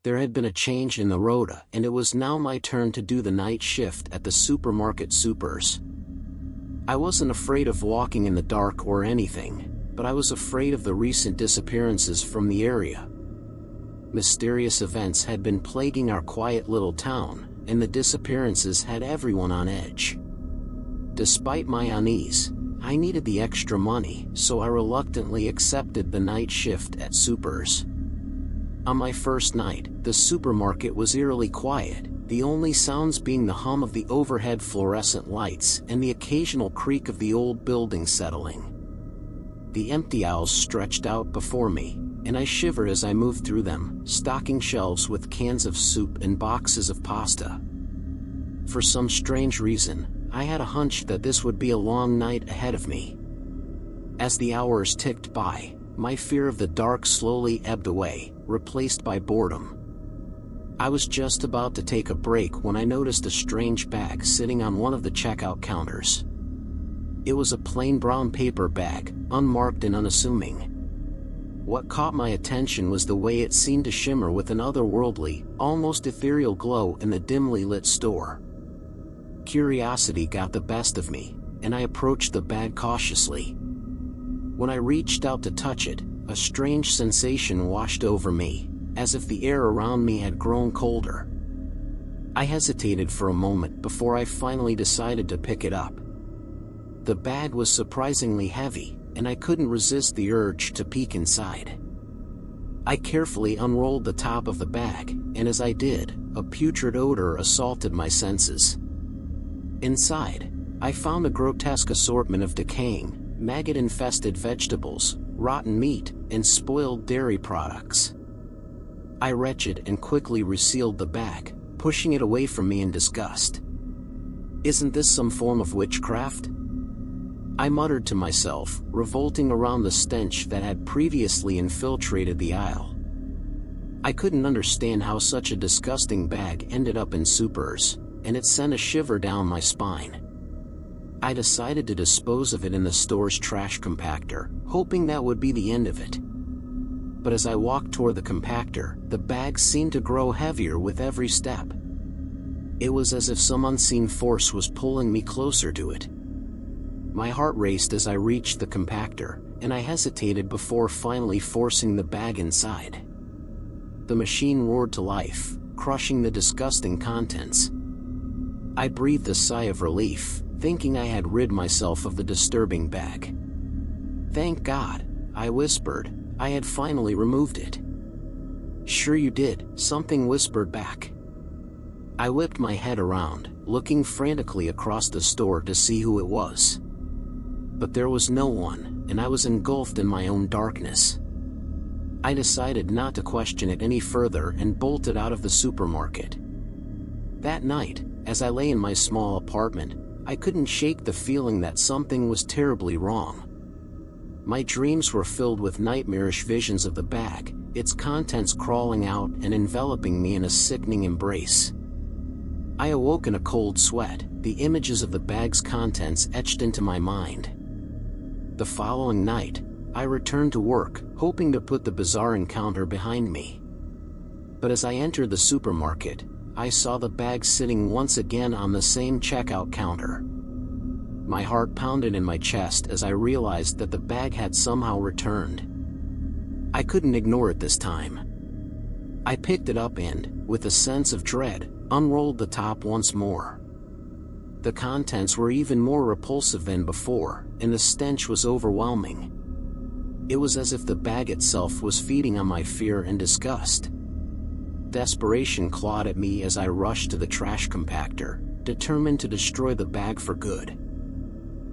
There had been a change in the rota, and it was now my turn to do the night shift at the supermarket Supers. I wasn't afraid of walking in the dark or anything, but I was afraid of the recent disappearances from the area. Mysterious events had been plaguing our quiet little town, and the disappearances had everyone on edge. Despite my unease, I needed the extra money, so I reluctantly accepted the night shift at Supers. On my first night, the supermarket was eerily quiet, the only sounds being the hum of the overhead fluorescent lights and the occasional creak of the old building settling. The empty aisles stretched out before me, and I shivered as I moved through them, stocking shelves with cans of soup and boxes of pasta. For some strange reason, I had a hunch that this would be a long night ahead of me. As the hours ticked by, my fear of the dark slowly ebbed away, replaced by boredom. I was just about to take a break when I noticed a strange bag sitting on one of the checkout counters. It was a plain brown paper bag, unmarked and unassuming. What caught my attention was the way it seemed to shimmer with an otherworldly, almost ethereal glow in the dimly lit store. Curiosity got the best of me, and I approached the bag cautiously. When I reached out to touch it, a strange sensation washed over me, as if the air around me had grown colder. I hesitated for a moment before I finally decided to pick it up. The bag was surprisingly heavy, and I couldn't resist the urge to peek inside. I carefully unrolled the top of the bag, and as I did, a putrid odor assaulted my senses. Inside, I found a grotesque assortment of decaying, maggot-infested vegetables, rotten meat, and spoiled dairy products. I retched and quickly resealed the bag, pushing it away from me in disgust. Isn't this some form of witchcraft? I muttered to myself, revolting around the stench that had previously infiltrated the aisle. I couldn't understand how such a disgusting bag ended up in Supers, and it sent a shiver down my spine. I decided to dispose of it in the store's trash compactor, hoping that would be the end of it. But as I walked toward the compactor, the bag seemed to grow heavier with every step. It was as if some unseen force was pulling me closer to it. My heart raced as I reached the compactor, and I hesitated before finally forcing the bag inside. The machine roared to life, crushing the disgusting contents. I breathed a sigh of relief, thinking I had rid myself of the disturbing bag. Thank God, I whispered, I had finally removed it. Sure you did, something whispered back. I whipped my head around, looking frantically across the store to see who it was. But there was no one, and I was engulfed in my own darkness. I decided not to question it any further and bolted out of the supermarket. That night, as I lay in my small apartment, I couldn't shake the feeling that something was terribly wrong. My dreams were filled with nightmarish visions of the bag, its contents crawling out and enveloping me in a sickening embrace. I awoke in a cold sweat, the images of the bag's contents etched into my mind. The following night, I returned to work, hoping to put the bizarre encounter behind me. But as I entered the supermarket, I saw the bag sitting once again on the same checkout counter. My heart pounded in my chest as I realized that the bag had somehow returned. I couldn't ignore it this time. I picked it up and, with a sense of dread, unrolled the top once more. The contents were even more repulsive than before, and the stench was overwhelming. It was as if the bag itself was feeding on my fear and disgust. Desperation clawed at me as I rushed to the trash compactor, determined to destroy the bag for good.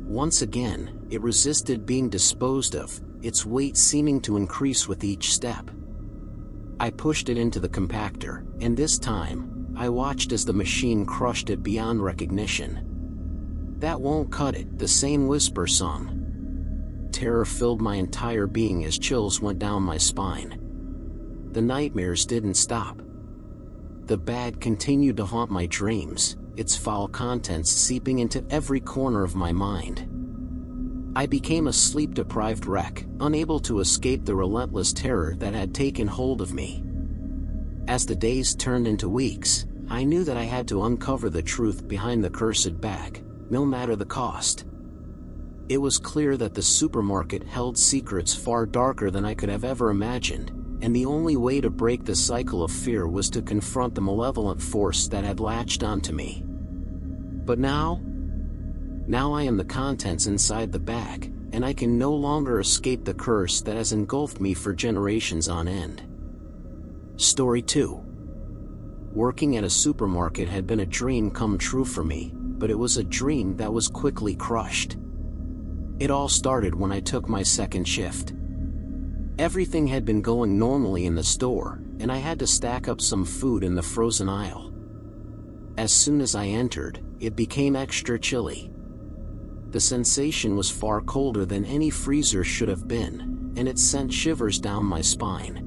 Once again, it resisted being disposed of, its weight seeming to increase with each step. I pushed it into the compactor, and this time, I watched as the machine crushed it beyond recognition. That won't cut it, the same whisper sung. Terror filled my entire being as chills went down my spine. The nightmares didn't stop. The bag continued to haunt my dreams, its foul contents seeping into every corner of my mind. I became a sleep-deprived wreck, unable to escape the relentless terror that had taken hold of me. As the days turned into weeks, I knew that I had to uncover the truth behind the cursed bag, no matter the cost. It was clear that the supermarket held secrets far darker than I could have ever imagined, and the only way to break the cycle of fear was to confront the malevolent force that had latched onto me. But now I am the contents inside the bag, and I can no longer escape the curse that has engulfed me for generations on end. Story 2. Working at a supermarket had been a dream come true for me, but it was a dream that was quickly crushed. It all started when I took my second shift. Everything had been going normally in the store, and I had to stack up some food in the frozen aisle. As soon as I entered, it became extra chilly. The sensation was far colder than any freezer should have been, and it sent shivers down my spine.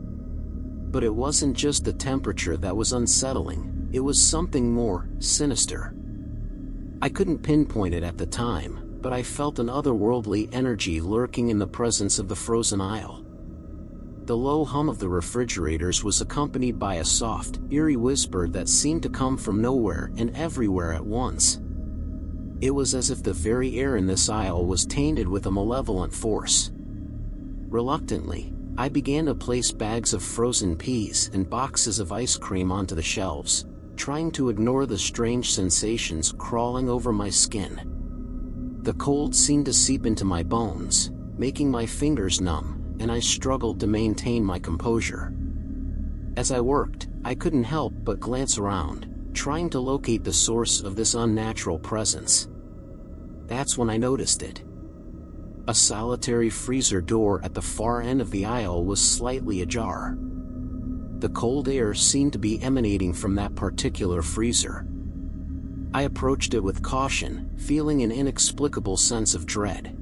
But it wasn't just the temperature that was unsettling, it was something more sinister. I couldn't pinpoint it at the time, but I felt an otherworldly energy lurking in the presence of the frozen aisle. The low hum of the refrigerators was accompanied by a soft, eerie whisper that seemed to come from nowhere and everywhere at once. It was as if the very air in this aisle was tainted with a malevolent force. Reluctantly, I began to place bags of frozen peas and boxes of ice cream onto the shelves, trying to ignore the strange sensations crawling over my skin. The cold seemed to seep into my bones, making my fingers numb, and I struggled to maintain my composure. As I worked, I couldn't help but glance around, trying to locate the source of this unnatural presence. That's when I noticed it. A solitary freezer door at the far end of the aisle was slightly ajar. The cold air seemed to be emanating from that particular freezer. I approached it with caution, feeling an inexplicable sense of dread.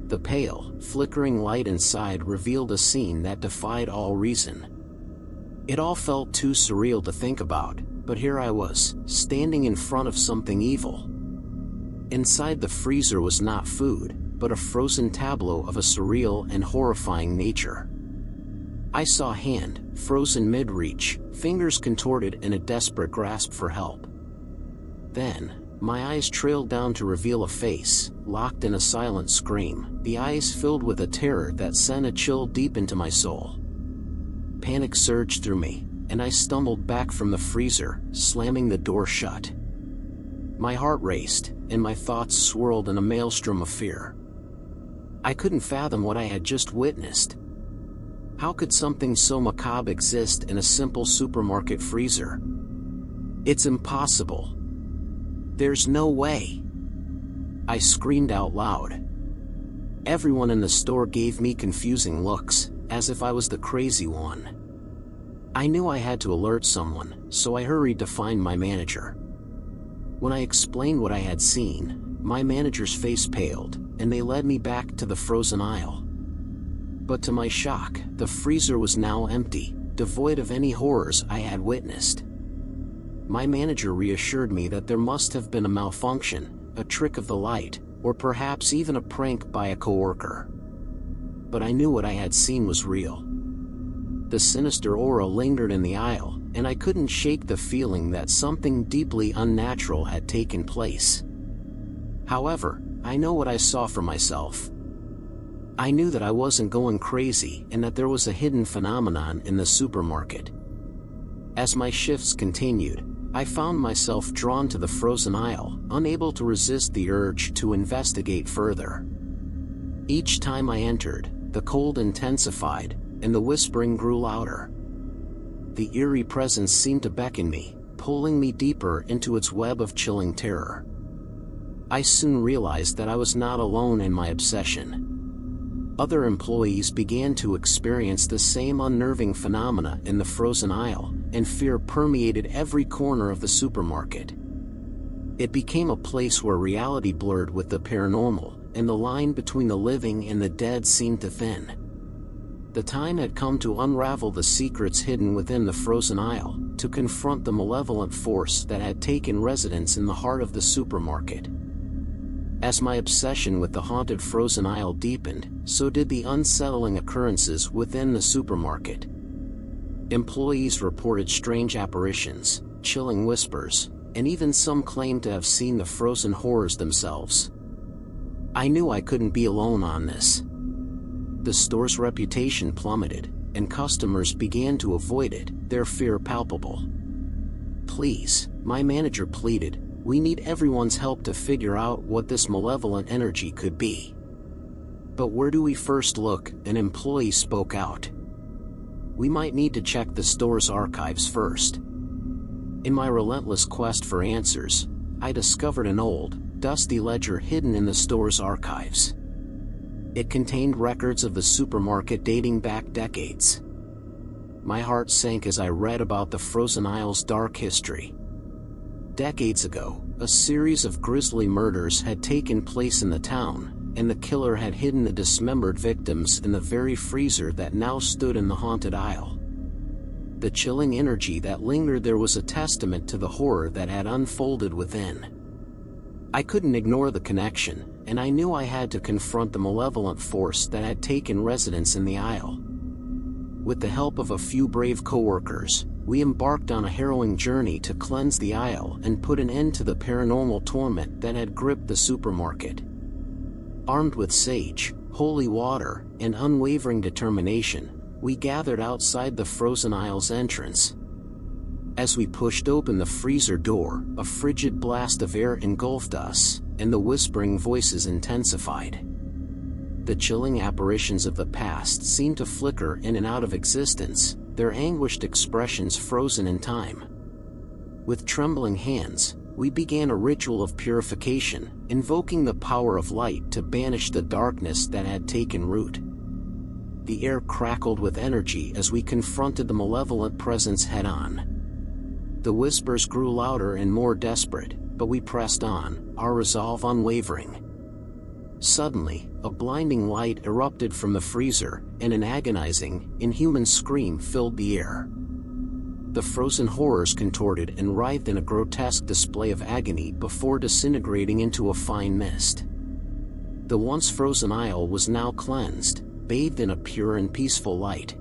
The pale, flickering light inside revealed a scene that defied all reason. It all felt too surreal to think about, but here I was, standing in front of something evil. Inside the freezer was not food, but a frozen tableau of a surreal and horrifying nature. I saw a hand, frozen mid-reach, fingers contorted in a desperate grasp for help. Then, my eyes trailed down to reveal a face, locked in a silent scream, the eyes filled with a terror that sent a chill deep into my soul. Panic surged through me, and I stumbled back from the freezer, slamming the door shut. My heart raced, and my thoughts swirled in a maelstrom of fear. I couldn't fathom what I had just witnessed. How could something so macabre exist in a simple supermarket freezer? It's impossible. There's no way. I screamed out loud. Everyone in the store gave me confusing looks, as if I was the crazy one. I knew I had to alert someone, so I hurried to find my manager. When I explained what I had seen, my manager's face paled, and they led me back to the frozen aisle. But to my shock, the freezer was now empty, devoid of any horrors I had witnessed. My manager reassured me that there must have been a malfunction, a trick of the light, or perhaps even a prank by a coworker. But I knew what I had seen was real. The sinister aura lingered in the aisle, and I couldn't shake the feeling that something deeply unnatural had taken place. However, I know what I saw for myself. I knew that I wasn't going crazy and that there was a hidden phenomenon in the supermarket. As my shifts continued, I found myself drawn to the frozen aisle, unable to resist the urge to investigate further. Each time I entered, the cold intensified, and the whispering grew louder. The eerie presence seemed to beckon me, pulling me deeper into its web of chilling terror. I soon realized that I was not alone in my obsession. Other employees began to experience the same unnerving phenomena in the frozen aisle, and fear permeated every corner of the supermarket. It became a place where reality blurred with the paranormal, and the line between the living and the dead seemed to thin. The time had come to unravel the secrets hidden within the frozen aisle, to confront the malevolent force that had taken residence in the heart of the supermarket. As my obsession with the haunted frozen aisle deepened, so did the unsettling occurrences within the supermarket. Employees reported strange apparitions, chilling whispers, and even some claimed to have seen the frozen horrors themselves. I knew I couldn't be alone on this. The store's reputation plummeted, and customers began to avoid it, their fear palpable. "Please," my manager pleaded, "we need everyone's help to figure out what this malevolent energy could be." "But where do we first look?" an employee spoke out. "We might need to check the store's archives first." In my relentless quest for answers, I discovered an old, dusty ledger hidden in the store's archives. It contained records of the supermarket dating back decades. My heart sank as I read about the frozen aisle's dark history. Decades ago, a series of grisly murders had taken place in the town, and the killer had hidden the dismembered victims in the very freezer that now stood in the haunted aisle. The chilling energy that lingered there was a testament to the horror that had unfolded within. I couldn't ignore the connection, and I knew I had to confront the malevolent force that had taken residence in the aisle. With the help of a few brave coworkers, we embarked on a harrowing journey to cleanse the aisle and put an end to the paranormal torment that had gripped the supermarket. Armed with sage, holy water, and unwavering determination, we gathered outside the frozen aisle's entrance. As we pushed open the freezer door, a frigid blast of air engulfed us, and the whispering voices intensified. The chilling apparitions of the past seemed to flicker in and out of existence, their anguished expressions frozen in time. With trembling hands, we began a ritual of purification, invoking the power of light to banish the darkness that had taken root. The air crackled with energy as we confronted the malevolent presence head-on. The whispers grew louder and more desperate, but we pressed on, our resolve unwavering. Suddenly, a blinding light erupted from the freezer, and an agonizing, inhuman scream filled the air. The frozen horrors contorted and writhed in a grotesque display of agony before disintegrating into a fine mist. The once frozen aisle was now cleansed, bathed in a pure and peaceful light.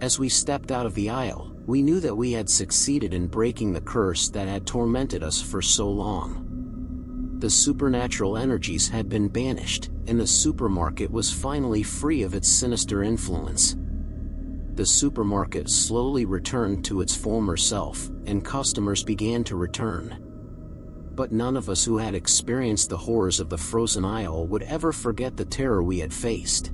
As we stepped out of the aisle, we knew that we had succeeded in breaking the curse that had tormented us for so long. The supernatural energies had been banished, and the supermarket was finally free of its sinister influence. The supermarket slowly returned to its former self, and customers began to return. But none of us who had experienced the horrors of the frozen aisle would ever forget the terror we had faced.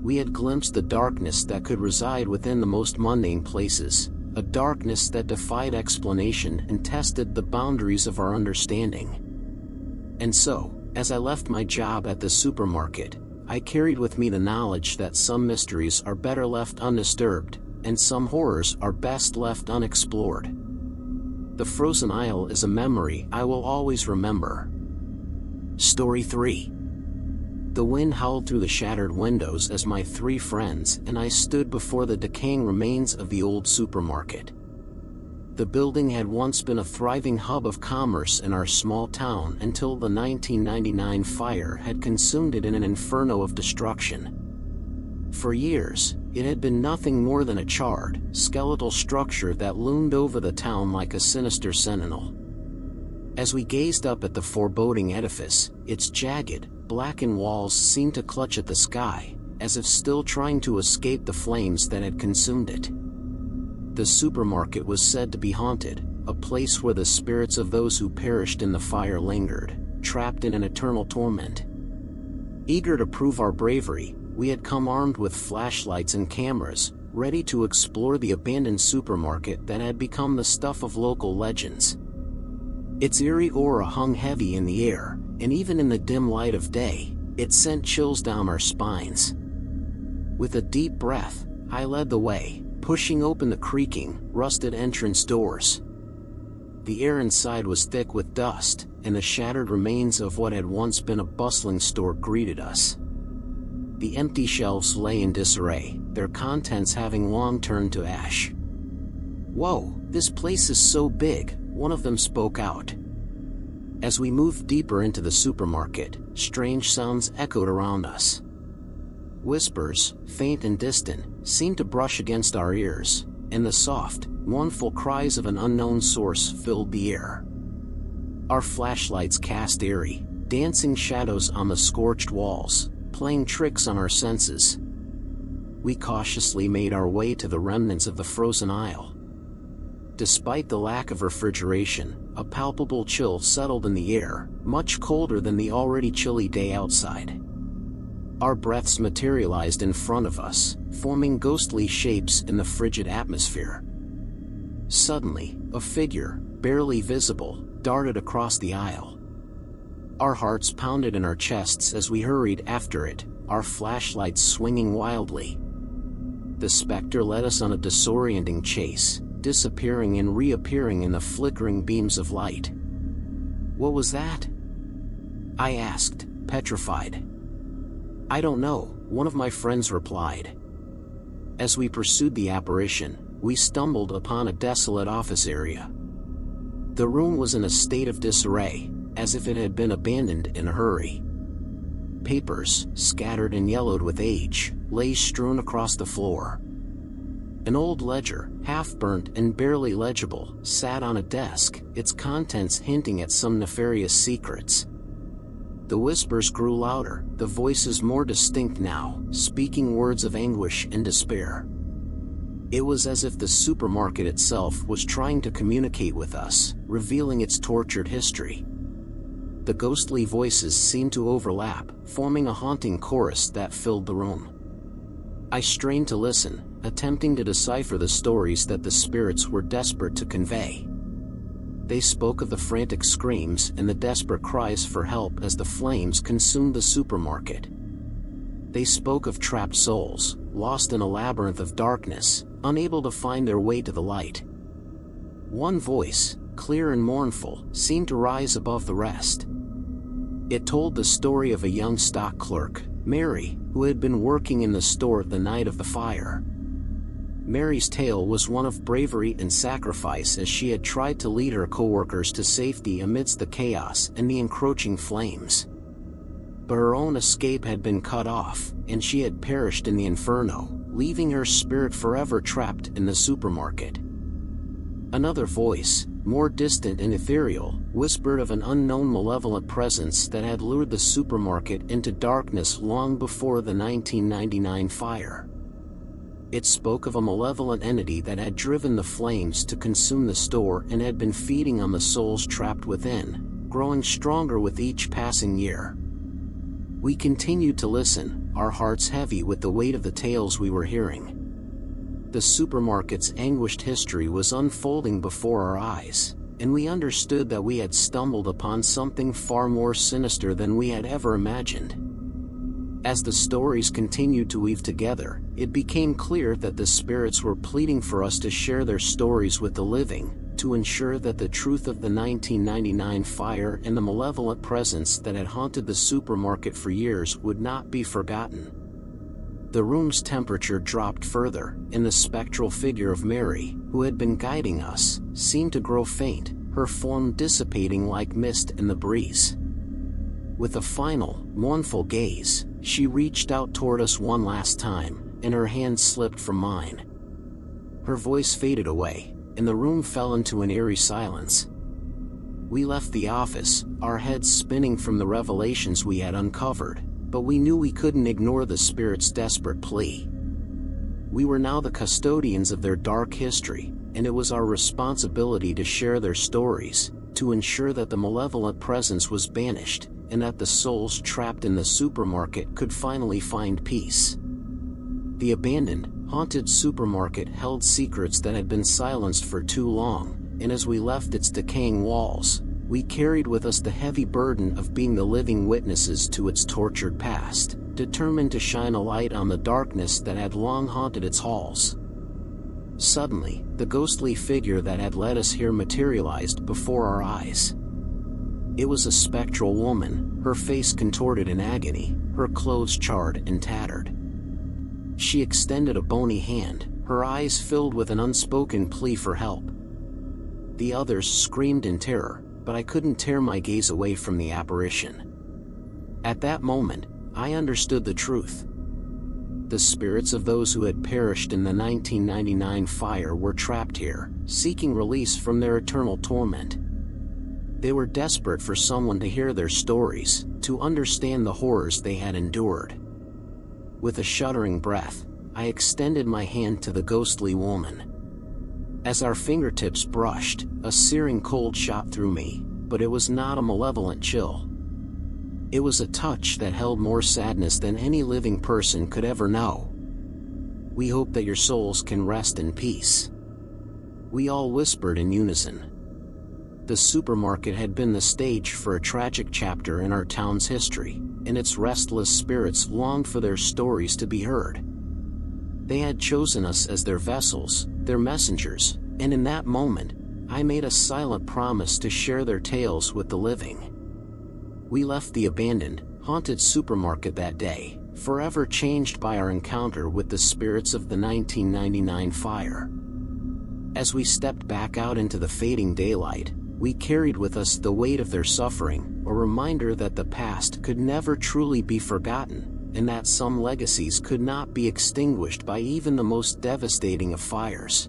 We had glimpsed the darkness that could reside within the most mundane places, a darkness that defied explanation and tested the boundaries of our understanding. And so, as I left my job at the supermarket, I carried with me the knowledge that some mysteries are better left undisturbed, and some horrors are best left unexplored. The frozen aisle is a memory I will always remember. Story 3. The wind howled through the shattered windows as my 3 friends and I stood before the decaying remains of the old supermarket. The building had once been a thriving hub of commerce in our small town until the 1999 fire had consumed it in an inferno of destruction. For years, it had been nothing more than a charred, skeletal structure that loomed over the town like a sinister sentinel. As we gazed up at the foreboding edifice, its jagged, blackened walls seemed to clutch at the sky, as if still trying to escape the flames that had consumed it. The supermarket was said to be haunted, a place where the spirits of those who perished in the fire lingered, trapped in an eternal torment. Eager to prove our bravery, we had come armed with flashlights and cameras, ready to explore the abandoned supermarket that had become the stuff of local legends. Its eerie aura hung heavy in the air, and even in the dim light of day, it sent chills down our spines. With a deep breath, I led the way, pushing open the creaking, rusted entrance doors. The air inside was thick with dust, and the shattered remains of what had once been a bustling store greeted us. The empty shelves lay in disarray, their contents having long turned to ash. "Whoa, this place is so big," one of them spoke out. As we moved deeper into the supermarket, strange sounds echoed around us. Whispers, faint and distant, seemed to brush against our ears, and the soft, mournful cries of an unknown source filled the air. Our flashlights cast eerie, dancing shadows on the scorched walls, playing tricks on our senses. We cautiously made our way to the remnants of the frozen aisle. Despite the lack of refrigeration, a palpable chill settled in the air, much colder than the already chilly day outside. Our breaths materialized in front of us, forming ghostly shapes in the frigid atmosphere. Suddenly, a figure, barely visible, darted across the aisle. Our hearts pounded in our chests as we hurried after it, our flashlights swinging wildly. The specter led us on a disorienting chase, disappearing and reappearing in the flickering beams of light. "What was that?" I asked, petrified. "I don't know," one of my friends replied. As we pursued the apparition, we stumbled upon a desolate office area. The room was in a state of disarray, as if it had been abandoned in a hurry. Papers, scattered and yellowed with age, lay strewn across the floor. An old ledger, half-burnt and barely legible, sat on a desk, its contents hinting at some nefarious secrets. The whispers grew louder, the voices more distinct now, speaking words of anguish and despair. It was as if the supermarket itself was trying to communicate with us, revealing its tortured history. The ghostly voices seemed to overlap, forming a haunting chorus that filled the room. I strained to listen, attempting to decipher the stories that the spirits were desperate to convey. They spoke of the frantic screams and the desperate cries for help as the flames consumed the supermarket. They spoke of trapped souls, lost in a labyrinth of darkness, unable to find their way to the light. One voice, clear and mournful, seemed to rise above the rest. It told the story of a young stock clerk, Mary, who had been working in the store the night of the fire. Mary's tale was one of bravery and sacrifice as she had tried to lead her coworkers to safety amidst the chaos and the encroaching flames. But her own escape had been cut off, and she had perished in the inferno, leaving her spirit forever trapped in the supermarket. Another voice, more distant and ethereal, whispered of an unknown malevolent presence that had lured the supermarket into darkness long before the 1999 fire. It spoke of a malevolent entity that had driven the flames to consume the store and had been feeding on the souls trapped within, growing stronger with each passing year. We continued to listen, our hearts heavy with the weight of the tales we were hearing. The supermarket's anguished history was unfolding before our eyes, and we understood that we had stumbled upon something far more sinister than we had ever imagined. As the stories continued to weave together, it became clear that the spirits were pleading for us to share their stories with the living, to ensure that the truth of the 1999 fire and the malevolent presence that had haunted the supermarket for years would not be forgotten. The room's temperature dropped further, and the spectral figure of Mary, who had been guiding us, seemed to grow faint, her form dissipating like mist in the breeze. With a final, mournful gaze, she reached out toward us one last time, and her hand slipped from mine. Her voice faded away, and the room fell into an eerie silence. We left the office, our heads spinning from the revelations we had uncovered, but we knew we couldn't ignore the spirit's desperate plea. We were now the custodians of their dark history, and it was our responsibility to share their stories, to ensure that the malevolent presence was banished, and that the souls trapped in the supermarket could finally find peace. The abandoned, haunted supermarket held secrets that had been silenced for too long, and as we left its decaying walls, we carried with us the heavy burden of being the living witnesses to its tortured past, determined to shine a light on the darkness that had long haunted its halls. Suddenly, the ghostly figure that had led us here materialized before our eyes. It was a spectral woman, her face contorted in agony, her clothes charred and tattered. She extended a bony hand, her eyes filled with an unspoken plea for help. The others screamed in terror, but I couldn't tear my gaze away from the apparition. At that moment, I understood the truth. The spirits of those who had perished in the 1999 fire were trapped here, seeking release from their eternal torment. They were desperate for someone to hear their stories, to understand the horrors they had endured. With a shuddering breath, I extended my hand to the ghostly woman. As our fingertips brushed, a searing cold shot through me, but it was not a malevolent chill. It was a touch that held more sadness than any living person could ever know. "We hope that your souls can rest in peace," we all whispered in unison. The supermarket had been the stage for a tragic chapter in our town's history, and its restless spirits longed for their stories to be heard. They had chosen us as their vessels, their messengers, and in that moment, I made a silent promise to share their tales with the living. We left the abandoned, haunted supermarket that day, forever changed by our encounter with the spirits of the 1999 fire. As we stepped back out into the fading daylight, we carried with us the weight of their suffering, a reminder that the past could never truly be forgotten, and that some legacies could not be extinguished by even the most devastating of fires.